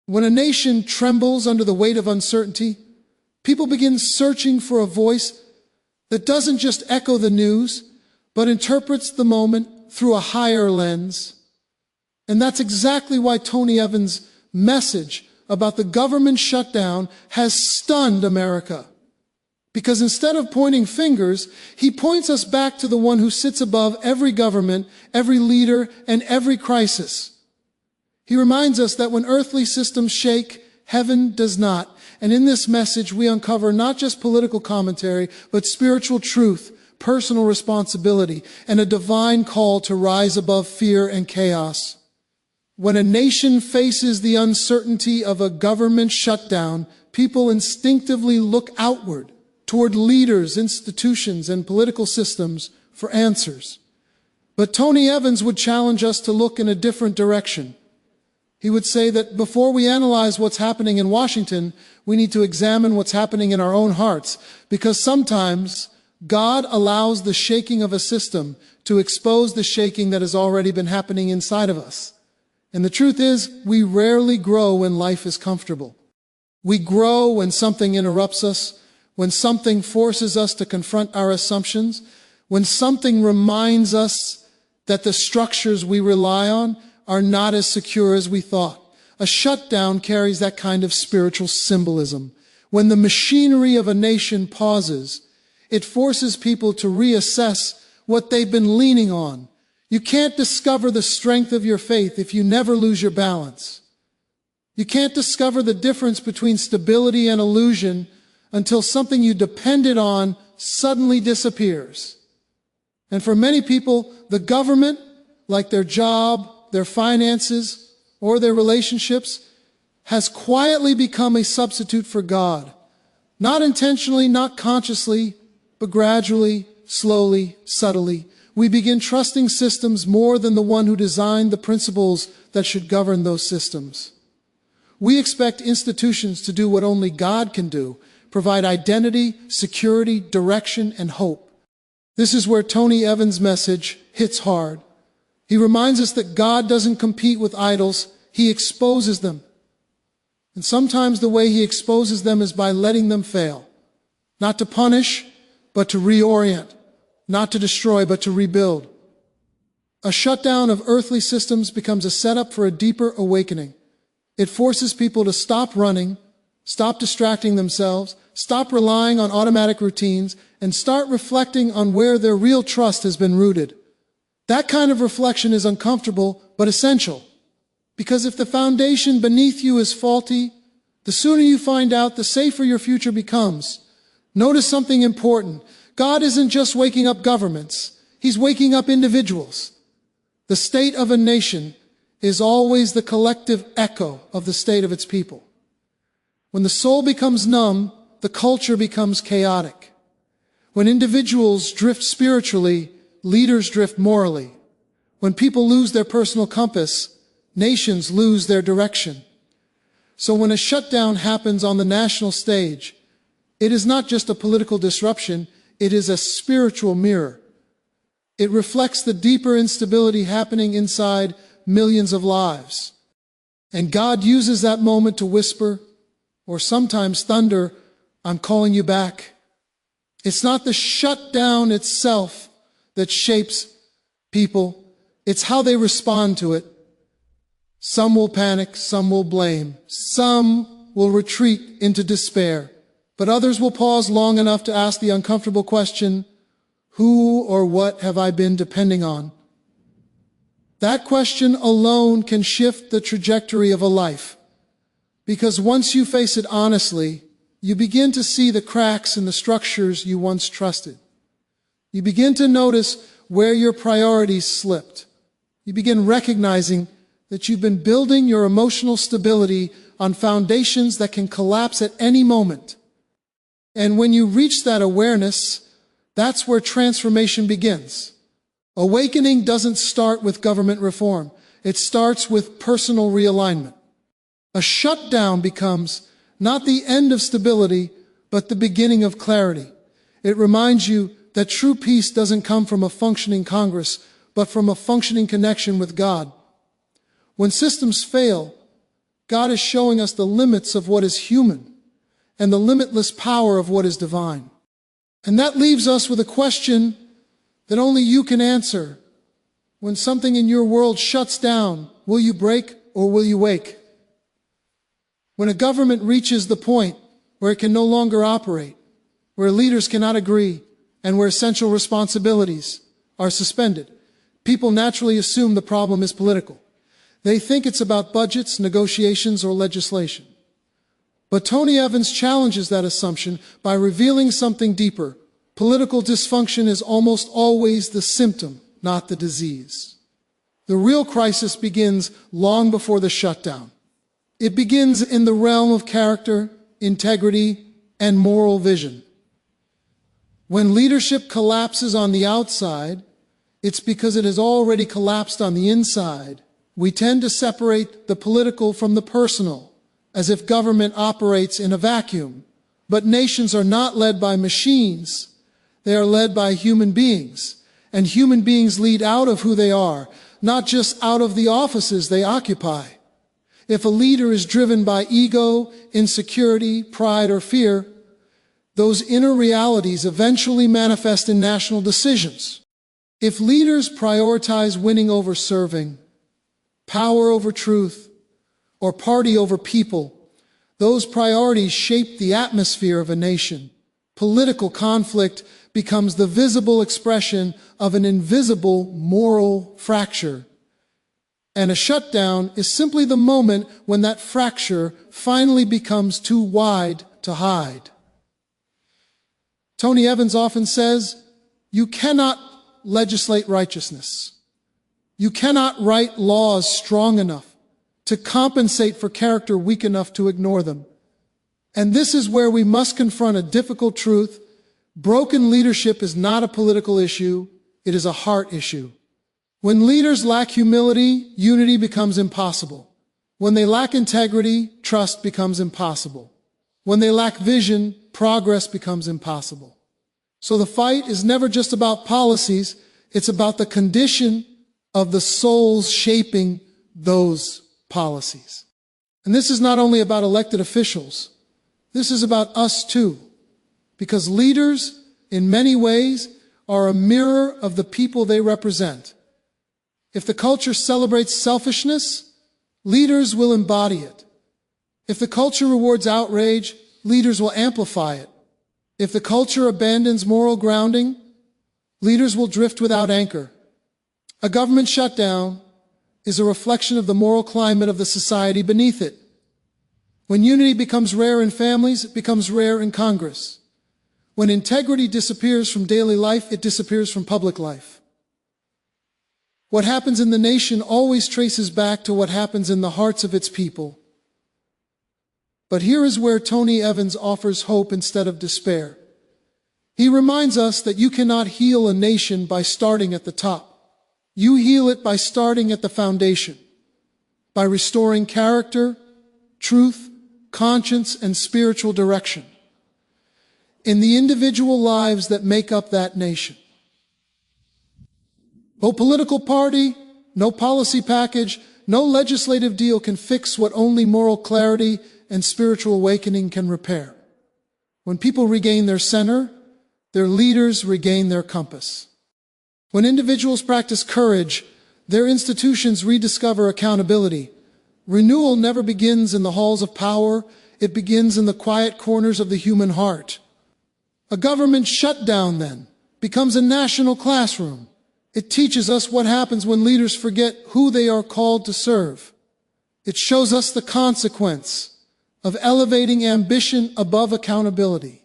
When a nation trembles under the weight of uncertainty, people begin searching for a voice that doesn't just echo the news, but interprets the moment through a higher lens. And that's exactly why Tony Evans' message about the government shutdown has stunned America. Because instead of pointing fingers, he points us back to the one who sits above every government, every leader, and every crisis. He reminds us that when earthly systems shake, heaven does not. And in this message, we uncover not just political commentary, but spiritual truth, personal responsibility, and a divine call to rise above fear and chaos. When a nation faces the uncertainty of a government shutdown, people instinctively look outward toward leaders, institutions, and political systems for answers. But Tony Evans would challenge us to look in a different direction. He would say that before we analyze what's happening in Washington, we need to examine what's happening in our own hearts, because sometimes God allows the shaking of a system to expose the shaking that has already been happening inside of us. And the truth is, we rarely grow when life is comfortable. We grow when something interrupts us, when something forces us to confront our assumptions, when something reminds us that the structures we rely on are not as secure as we thought. A shutdown carries that kind of spiritual symbolism. When the machinery of a nation pauses, it forces people to reassess what they've been leaning on. You can't discover the strength of your faith if you never lose your balance. You can't discover the difference between stability and illusion until something you depended on suddenly disappears. And for many people, the government, like their job, their finances, or their relationships, has quietly become a substitute for God. Not intentionally, not consciously, but gradually, slowly, subtly. We begin trusting systems more than the one who designed the principles that should govern those systems. We expect institutions to do what only God can do, provide identity, security, direction, and hope. This is where Tony Evans' message hits hard. He reminds us that God doesn't compete with idols, He exposes them. And sometimes the way He exposes them is by letting them fail. Not to punish, but to reorient. Not to destroy, but to rebuild. A shutdown of earthly systems becomes a setup for a deeper awakening. It forces people to stop running, stop distracting themselves, stop relying on automatic routines, and start reflecting on where their real trust has been rooted. That kind of reflection is uncomfortable, but essential. Because if the foundation beneath you is faulty, the sooner you find out, the safer your future becomes. Notice something important. God isn't just waking up governments. He's waking up individuals. The state of a nation is always the collective echo of the state of its people. When the soul becomes numb, the culture becomes chaotic. When individuals drift spiritually, leaders drift morally. When people lose their personal compass, nations lose their direction. So when a shutdown happens on the national stage, it is not just a political disruption, it is a spiritual mirror. It reflects the deeper instability happening inside millions of lives. And God uses that moment to whisper, or sometimes thunder, "I'm calling you back." It's not the shutdown itself that shapes people. It's how they respond to it. Some will panic, some will blame, some will retreat into despair, but others will pause long enough to ask the uncomfortable question, who or what have I been depending on? That question alone can shift the trajectory of a life, because once you face it honestly, you begin to see the cracks in the structures you once trusted. You begin to notice where your priorities slipped. You begin recognizing that you've been building your emotional stability on foundations that can collapse at any moment. And when you reach that awareness, that's where transformation begins. Awakening doesn't start with government reform. It starts with personal realignment. A shutdown becomes not the end of stability, but the beginning of clarity. It reminds you that true peace doesn't come from a functioning Congress, but from a functioning connection with God. When systems fail, God is showing us the limits of what is human and the limitless power of what is divine. And that leaves us with a question that only you can answer. When something in your world shuts down, will you break or will you wake? When a government reaches the point where it can no longer operate, where leaders cannot agree, and where essential responsibilities are suspended, people naturally assume the problem is political. They think it's about budgets, negotiations, or legislation. But Tony Evans challenges that assumption by revealing something deeper. Political dysfunction is almost always the symptom, not the disease. The real crisis begins long before the shutdown. It begins in the realm of character, integrity, and moral vision. When leadership collapses on the outside, it's because it has already collapsed on the inside. We tend to separate the political from the personal, as if government operates in a vacuum. But nations are not led by machines. They are led by human beings. And human beings lead out of who they are, not just out of the offices they occupy. If a leader is driven by ego, insecurity, pride, or fear, those inner realities eventually manifest in national decisions. If leaders prioritize winning over serving, power over truth, or party over people, those priorities shape the atmosphere of a nation. Political conflict becomes the visible expression of an invisible moral fracture. And a shutdown is simply the moment when that fracture finally becomes too wide to hide. Tony Evans often says, you cannot legislate righteousness. You cannot write laws strong enough to compensate for character weak enough to ignore them. And this is where we must confront a difficult truth. Broken leadership is not a political issue, it is a heart issue. When leaders lack humility, unity becomes impossible. When they lack integrity, trust becomes impossible. When they lack vision, progress becomes impossible. So the fight is never just about policies, it's about the condition of the souls shaping those policies. And this is not only about elected officials, this is about us too. Because leaders, in many ways, are a mirror of the people they represent. If the culture celebrates selfishness, leaders will embody it. If the culture rewards outrage, leaders will amplify it. If the culture abandons moral grounding, leaders will drift without anchor. A government shutdown is a reflection of the moral climate of the society beneath it. When unity becomes rare in families, it becomes rare in Congress. When integrity disappears from daily life, it disappears from public life. What happens in the nation always traces back to what happens in the hearts of its people. But here is where Tony Evans offers hope instead of despair. He reminds us that you cannot heal a nation by starting at the top. You heal it by starting at the foundation, by restoring character, truth, conscience, and spiritual direction in the individual lives that make up that nation. No political party, no policy package, no legislative deal can fix what only moral clarity and spiritual awakening can repair. When people regain their center, their leaders regain their compass. When individuals practice courage, their institutions rediscover accountability. Renewal never begins in the halls of power, it begins in the quiet corners of the human heart. A government shutdown, then, becomes a national classroom. It teaches us what happens when leaders forget who they are called to serve. It shows us the consequence of elevating ambition above accountability.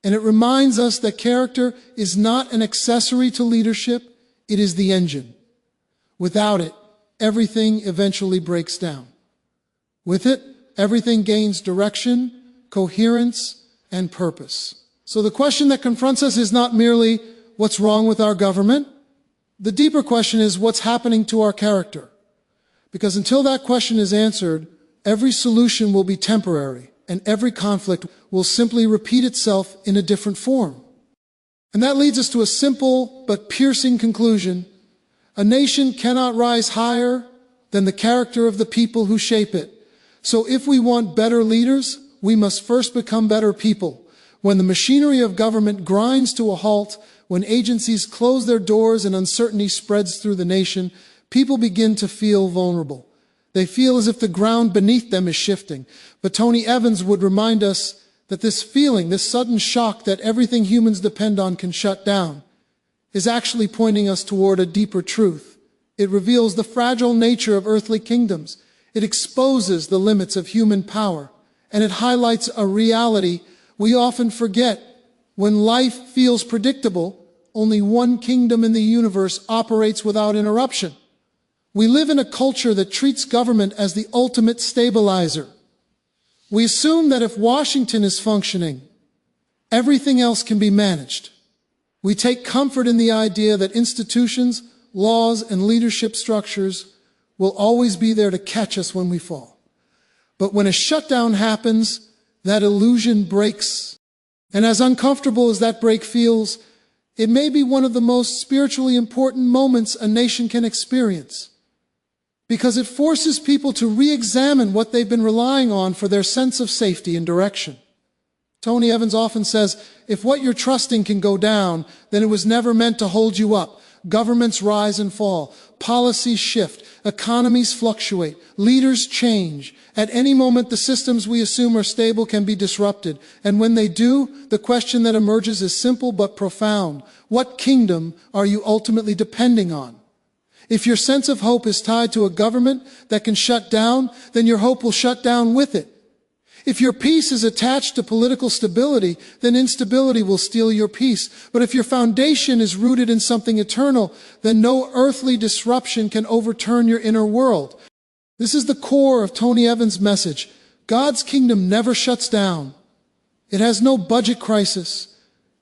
And it reminds us that character is not an accessory to leadership, it is the engine. Without it, everything eventually breaks down. With it, everything gains direction, coherence, and purpose. So the question that confronts us is not merely what's wrong with our government. The deeper question is what's happening to our character. Because until that question is answered, every solution will be temporary, and every conflict will simply repeat itself in a different form. And that leads us to a simple but piercing conclusion. A nation cannot rise higher than the character of the people who shape it. So if we want better leaders, we must first become better people. When the machinery of government grinds to a halt, when agencies close their doors and uncertainty spreads through the nation, people begin to feel vulnerable. They feel as if the ground beneath them is shifting. But Tony Evans would remind us that this feeling, this sudden shock that everything humans depend on can shut down, is actually pointing us toward a deeper truth. It reveals the fragile nature of earthly kingdoms. It exposes the limits of human power, and it highlights a reality we often forget. When life feels predictable, only one kingdom in the universe operates without interruption. We live in a culture that treats government as the ultimate stabilizer. We assume that if Washington is functioning, everything else can be managed. We take comfort in the idea that institutions, laws, and leadership structures will always be there to catch us when we fall. But when a shutdown happens, that illusion breaks. And as uncomfortable as that break feels, it may be one of the most spiritually important moments a nation can experience, because it forces people to re-examine what they've been relying on for their sense of safety and direction. Tony Evans often says, if what you're trusting can go down, then it was never meant to hold you up. Governments rise and fall. Policies shift. Economies fluctuate. Leaders change. At any moment, the systems we assume are stable can be disrupted. And when they do, the question that emerges is simple but profound. What kingdom are you ultimately depending on? If your sense of hope is tied to a government that can shut down, then your hope will shut down with it. If your peace is attached to political stability, then instability will steal your peace. But if your foundation is rooted in something eternal, then no earthly disruption can overturn your inner world. This is the core of Tony Evans' message. God's kingdom never shuts down. It has no budget crisis.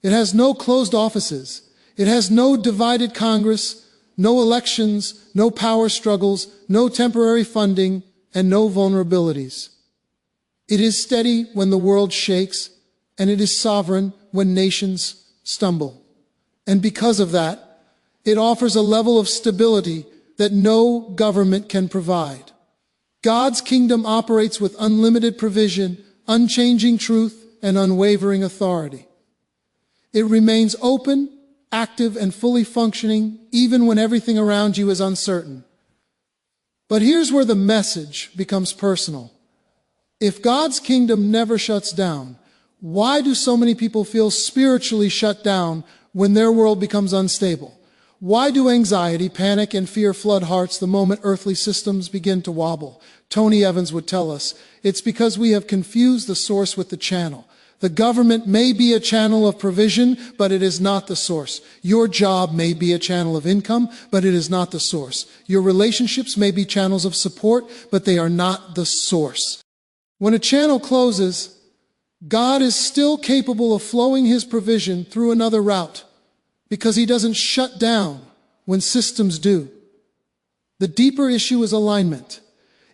It has no closed offices. It has no divided Congress, no elections, no power struggles, no temporary funding, and no vulnerabilities. It is steady when the world shakes, and it is sovereign when nations stumble. And because of that, it offers a level of stability that no government can provide. God's kingdom operates with unlimited provision, unchanging truth, and unwavering authority. It remains open, active, and fully functioning, even when everything around you is uncertain. But here's where the message becomes personal. If God's kingdom never shuts down, why do so many people feel spiritually shut down when their world becomes unstable? Why do anxiety, panic, and fear flood hearts the moment earthly systems begin to wobble? Tony Evans would tell us, it's because we have confused the source with the channel. The government may be a channel of provision, but it is not the source. Your job may be a channel of income, but it is not the source. Your relationships may be channels of support, but they are not the source. When a channel closes, God is still capable of flowing His provision through another route, because He doesn't shut down when systems do. The deeper issue is alignment.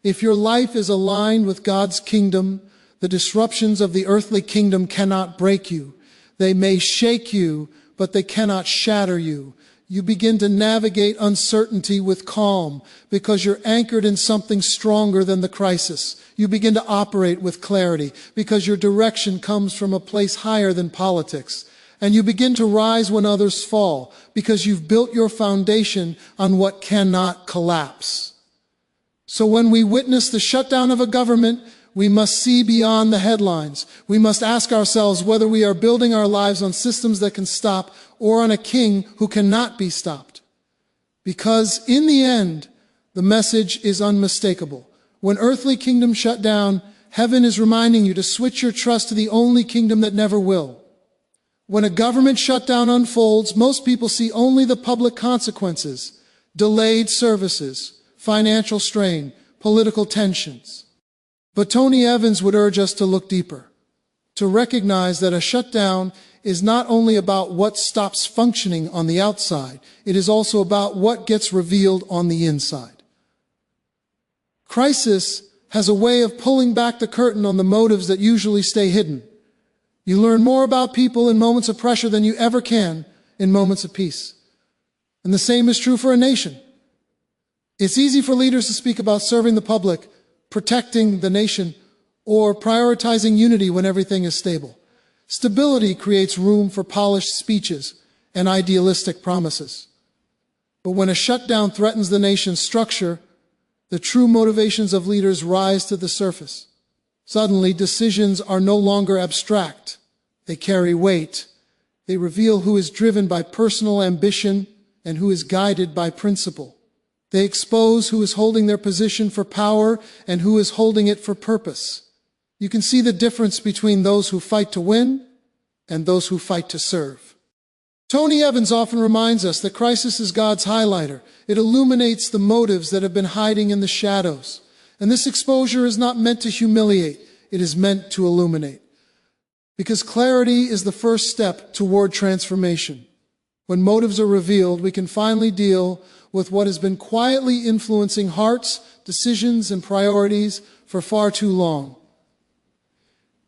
If your life is aligned with God's kingdom, the disruptions of the earthly kingdom cannot break you. They may shake you, but they cannot shatter you. You begin to navigate uncertainty with calm because you're anchored in something stronger than the crisis. You begin to operate with clarity because your direction comes from a place higher than politics. And you begin to rise when others fall because you've built your foundation on what cannot collapse. So when we witness the shutdown of a government, we must see beyond the headlines. We must ask ourselves whether we are building our lives on systems that can stop or on a king who cannot be stopped. Because in the end, the message is unmistakable. When earthly kingdoms shut down, heaven is reminding you to switch your trust to the only kingdom that never will. When a government shutdown unfolds, most people see only the public consequences, delayed services, financial strain, political tensions. But Tony Evans would urge us to look deeper, to recognize that a shutdown is not only about what stops functioning on the outside, it is also about what gets revealed on the inside. Crisis has a way of pulling back the curtain on the motives that usually stay hidden. You learn more about people in moments of pressure than you ever can in moments of peace. And the same is true for a nation. It's easy for leaders to speak about serving the public, protecting the nation, or prioritizing unity when everything is stable. Stability creates room for polished speeches and idealistic promises. But when a shutdown threatens the nation's structure, the true motivations of leaders rise to the surface. Suddenly, decisions are no longer abstract. They carry weight. They reveal who is driven by personal ambition and who is guided by principle. They expose who is holding their position for power and who is holding it for purpose. You can see the difference between those who fight to win and those who fight to serve. Tony Evans often reminds us that crisis is God's highlighter. It illuminates the motives that have been hiding in the shadows. And this exposure is not meant to humiliate. It is meant to illuminate. Because clarity is the first step toward transformation. When motives are revealed, we can finally deal with what has been quietly influencing hearts, decisions, and priorities for far too long.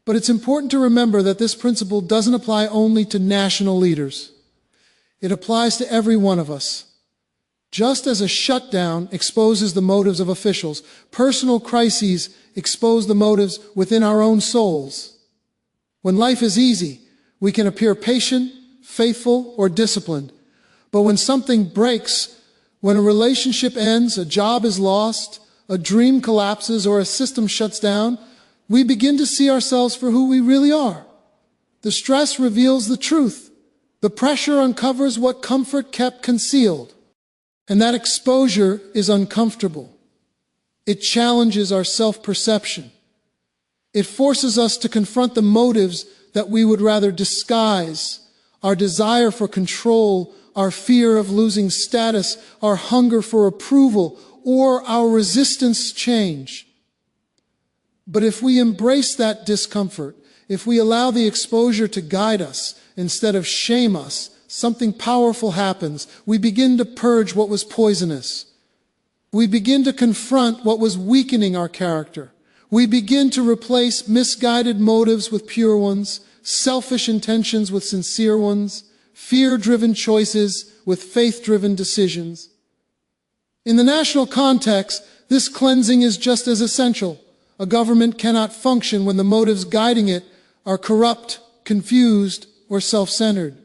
But it's important to remember that this principle doesn't apply only to national leaders. It applies to every one of us. Just as a shutdown exposes the motives of officials, personal crises expose the motives within our own souls. When life is easy, we can appear patient, faithful, or disciplined. But when something breaks, when a relationship ends, a job is lost, a dream collapses, or a system shuts down, we begin to see ourselves for who we really are. The stress reveals the truth. The pressure uncovers what comfort kept concealed. And that exposure is uncomfortable. It challenges our self-perception. It forces us to confront the motives that we would rather disguise, our desire for control, our fear of losing status, our hunger for approval, or our resistance to change. But if we embrace that discomfort, if we allow the exposure to guide us instead of shame us, something powerful happens. We begin to purge what was poisonous. We begin to confront what was weakening our character. We begin to replace misguided motives with pure ones, selfish intentions with sincere ones, fear-driven choices with faith-driven decisions. In the national context, this cleansing is just as essential. A government cannot function when the motives guiding it are corrupt, confused, or self-centered.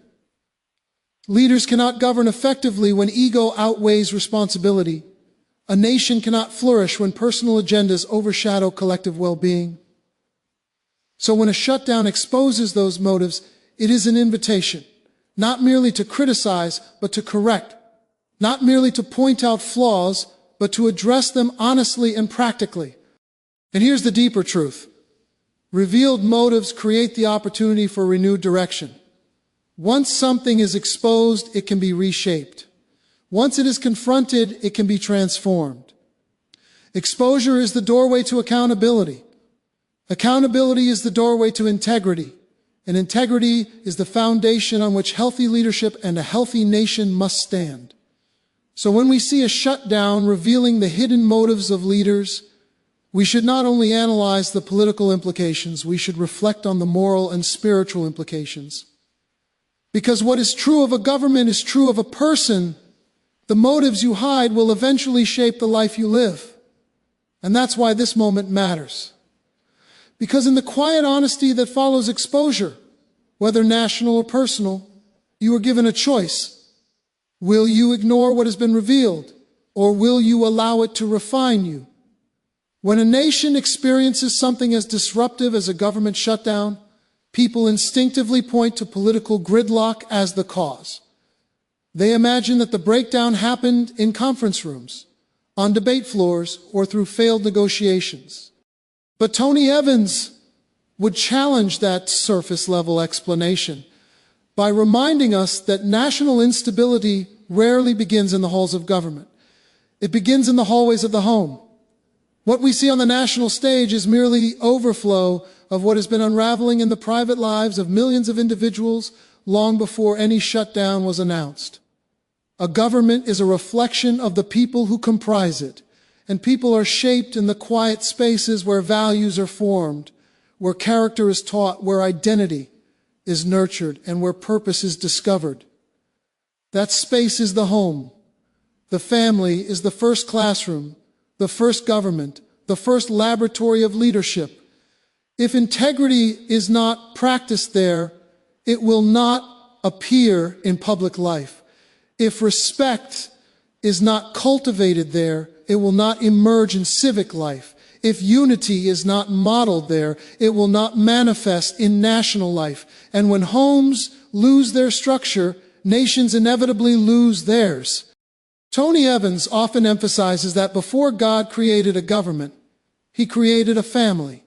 Leaders cannot govern effectively when ego outweighs responsibility. A nation cannot flourish when personal agendas overshadow collective well-being. So when a shutdown exposes those motives, it is an invitation, not merely to criticize, but to correct, not merely to point out flaws, but to address them honestly and practically. And here's the deeper truth. Revealed motives create the opportunity for renewed direction. Once something is exposed, it can be reshaped. Once it is confronted, it can be transformed. Exposure is the doorway to accountability. Accountability is the doorway to integrity. And integrity is the foundation on which healthy leadership and a healthy nation must stand. So when we see a shutdown revealing the hidden motives of leaders, we should not only analyze the political implications, we should reflect on the moral and spiritual implications. Because what is true of a government is true of a person. The motives you hide will eventually shape the life you live. And that's why this moment matters. Because in the quiet honesty that follows exposure, whether national or personal, you are given a choice. Will you ignore what has been revealed, or will you allow it to refine you? When a nation experiences something as disruptive as a government shutdown, people instinctively point to political gridlock as the cause. They imagine that the breakdown happened in conference rooms, on debate floors, or through failed negotiations. But Tony Evans would challenge that surface-level explanation by reminding us that national instability rarely begins in the halls of government. It begins in the hallways of the home. What we see on the national stage is merely the overflow of what has been unraveling in the private lives of millions of individuals long before any shutdown was announced. A government is a reflection of the people who comprise it, and people are shaped in the quiet spaces where values are formed, where character is taught, where identity is nurtured, and where purpose is discovered. That space is the home. The family is the first classroom, the first government, the first laboratory of leadership. If integrity is not practiced there, it will not appear in public life. If respect is not cultivated there, it will not emerge in civic life. If unity is not modeled there, it will not manifest in national life. And when homes lose their structure, nations inevitably lose theirs. Tony Evans often emphasizes that before God created a government, He created a family.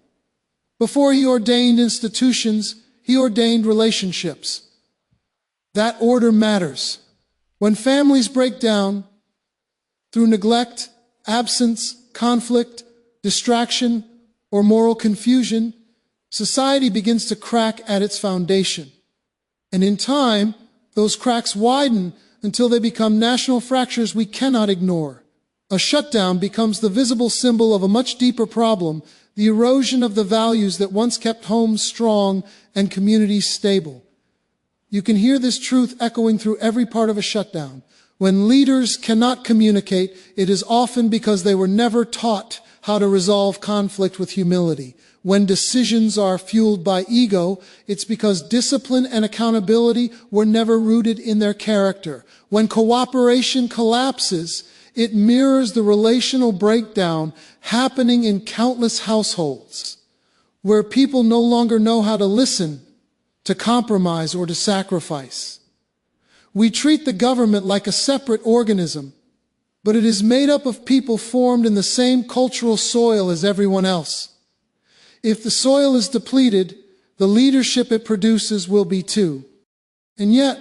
Before He ordained institutions, He ordained relationships. That order matters. When families break down through neglect, absence, conflict, distraction, or moral confusion, society begins to crack at its foundation. And in time, those cracks widen until they become national fractures we cannot ignore. A shutdown becomes the visible symbol of a much deeper problem, the erosion of the values that once kept homes strong and communities stable. You can hear this truth echoing through every part of a shutdown. When leaders cannot communicate, it is often because they were never taught how to resolve conflict with humility. When decisions are fueled by ego, it's because discipline and accountability were never rooted in their character. When cooperation collapses, it mirrors the relational breakdown happening in countless households, where people no longer know how to listen, to compromise, or to sacrifice. We treat the government like a separate organism, but it is made up of people formed in the same cultural soil as everyone else. If the soil is depleted, the leadership it produces will be too. And yet,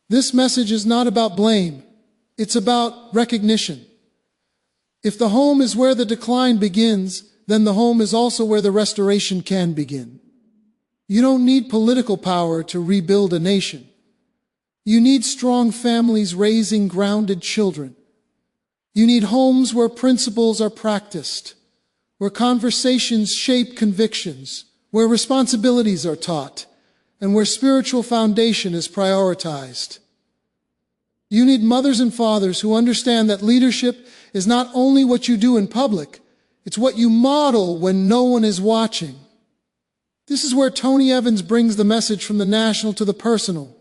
this message is not about blame. It's about recognition. If the home is where the decline begins, then the home is also where the restoration can begin. You don't need political power to rebuild a nation. You need strong families raising grounded children. You need homes where principles are practiced, where conversations shape convictions, where responsibilities are taught, and where spiritual foundation is prioritized. You need mothers and fathers who understand that leadership is not only what you do in public, it's what you model when no one is watching. This is where Tony Evans brings the message from the national to the personal.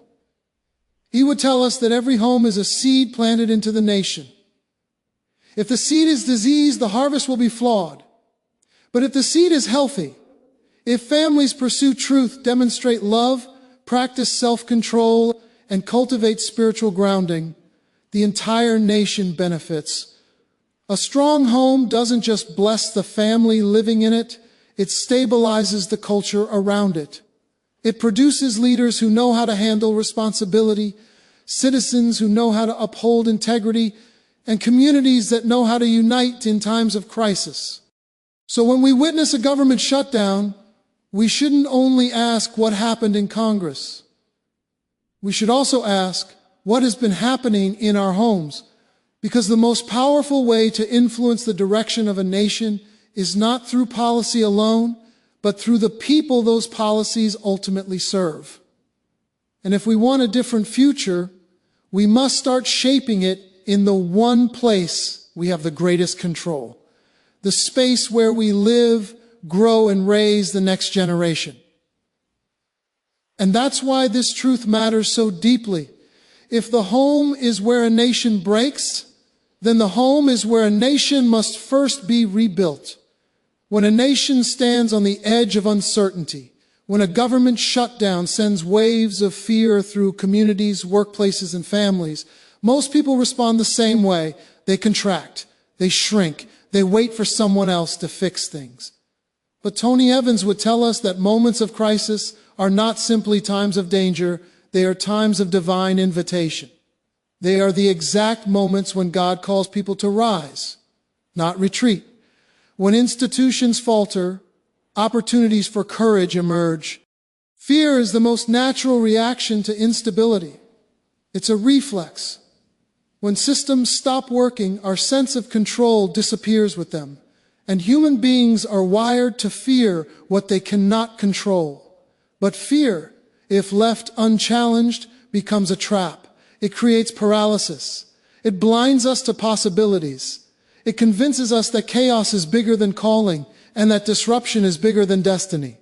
He would tell us that every home is a seed planted into the nation. If the seed is diseased, the harvest will be flawed. But if the seed is healthy, if families pursue truth, demonstrate love, practice self-control, and cultivate spiritual grounding, the entire nation benefits. A strong home doesn't just bless the family living in it, it stabilizes the culture around it. It produces leaders who know how to handle responsibility, citizens who know how to uphold integrity, and communities that know how to unite in times of crisis. So when we witness a government shutdown, we shouldn't only ask what happened in Congress. We should also ask what has been happening in our homes, because the most powerful way to influence the direction of a nation is not through policy alone, but through the people those policies ultimately serve. And if we want a different future, we must start shaping it in the one place we have the greatest control, the space where we live, grow, and raise the next generation. And that's why this truth matters so deeply. If the home is where a nation breaks, then the home is where a nation must first be rebuilt. When a nation stands on the edge of uncertainty, when a government shutdown sends waves of fear through communities, workplaces, and families, most people respond the same way. They contract, they shrink, they wait for someone else to fix things. But Tony Evans would tell us that moments of crisis are not simply times of danger, they are times of divine invitation. They are the exact moments when God calls people to rise, not retreat. When institutions falter, opportunities for courage emerge. Fear is the most natural reaction to instability. It's a reflex. When systems stop working, our sense of control disappears with them. And human beings are wired to fear what they cannot control. But fear, if left unchallenged, becomes a trap. It creates paralysis. It blinds us to possibilities. It convinces us that chaos is bigger than calling and that disruption is bigger than destiny.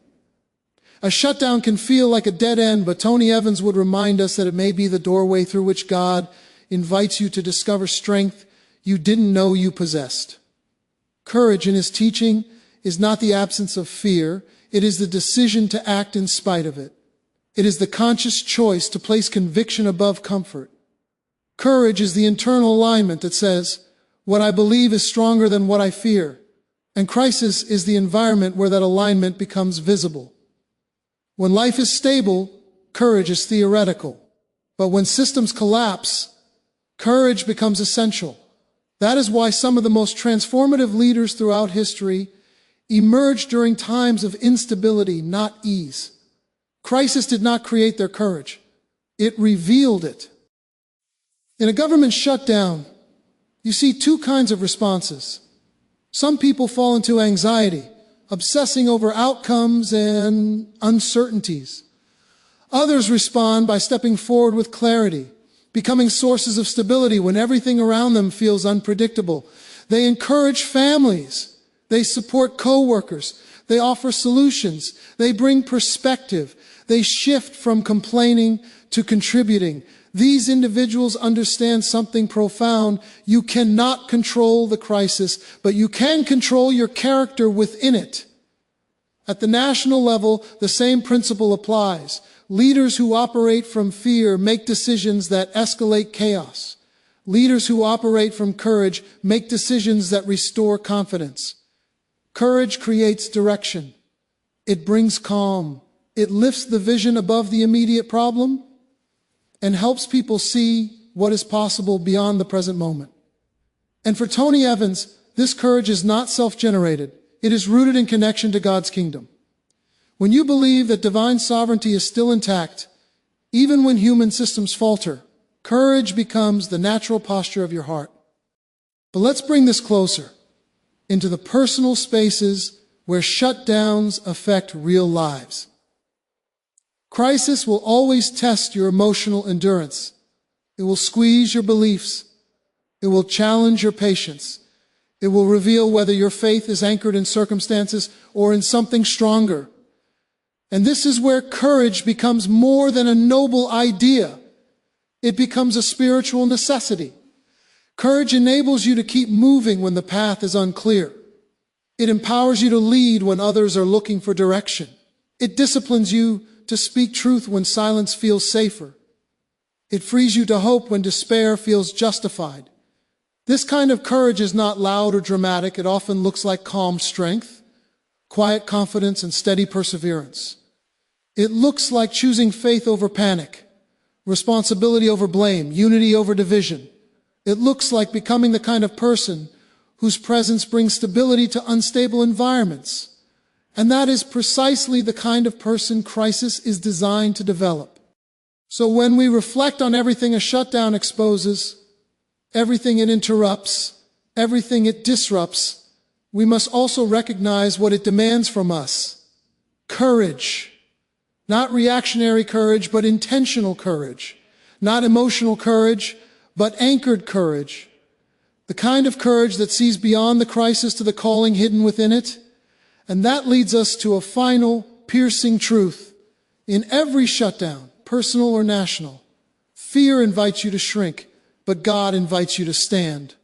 A shutdown can feel like a dead end, but Tony Evans would remind us that it may be the doorway through which God invites you to discover strength you didn't know you possessed. Courage in his teaching is not the absence of fear. It is the decision to act in spite of it. It is the conscious choice to place conviction above comfort. Courage is the internal alignment that says, what I believe is stronger than what I fear. And crisis is the environment where that alignment becomes visible. When life is stable, courage is theoretical. But when systems collapse, courage becomes essential. That is why some of the most transformative leaders throughout history emerged during times of instability, not ease. Crisis did not create their courage. It revealed it. In a government shutdown, you see two kinds of responses. Some people fall into anxiety, obsessing over outcomes and uncertainties. Others respond by stepping forward with clarity, becoming sources of stability when everything around them feels unpredictable. They encourage families. They support coworkers. They offer solutions. They bring perspective. They shift from complaining to contributing. These individuals understand something profound. You cannot control the crisis, but you can control your character within it. At the national level, the same principle applies. Leaders who operate from fear make decisions that escalate chaos. Leaders who operate from courage make decisions that restore confidence. Courage creates direction. It brings calm. It lifts the vision above the immediate problem and helps people see what is possible beyond the present moment. And for Tony Evans, this courage is not self-generated. It is rooted in connection to God's kingdom. When you believe that divine sovereignty is still intact, even when human systems falter, courage becomes the natural posture of your heart. But let's bring this closer into the personal spaces where shutdowns affect real lives. Crisis will always test your emotional endurance. It will squeeze your beliefs. It will challenge your patience. It will reveal whether your faith is anchored in circumstances or in something stronger. And this is where courage becomes more than a noble idea. It becomes a spiritual necessity. Courage enables you to keep moving when the path is unclear. It empowers you to lead when others are looking for direction. It disciplines you to speak truth when silence feels safer. It frees you to hope when despair feels justified. This kind of courage is not loud or dramatic. It often looks like calm strength, quiet confidence, and steady perseverance. It looks like choosing faith over panic, responsibility over blame, unity over division. It looks like becoming the kind of person whose presence brings stability to unstable environments. And that is precisely the kind of person crisis is designed to develop. So when we reflect on everything a shutdown exposes, everything it interrupts, everything it disrupts, we must also recognize what it demands from us. Courage. Not reactionary courage, but intentional courage. Not emotional courage, but anchored courage. The kind of courage that sees beyond the crisis to the calling hidden within it. And that leads us to a final, piercing truth. In every shutdown, personal or national, fear invites you to shrink, but God invites you to stand.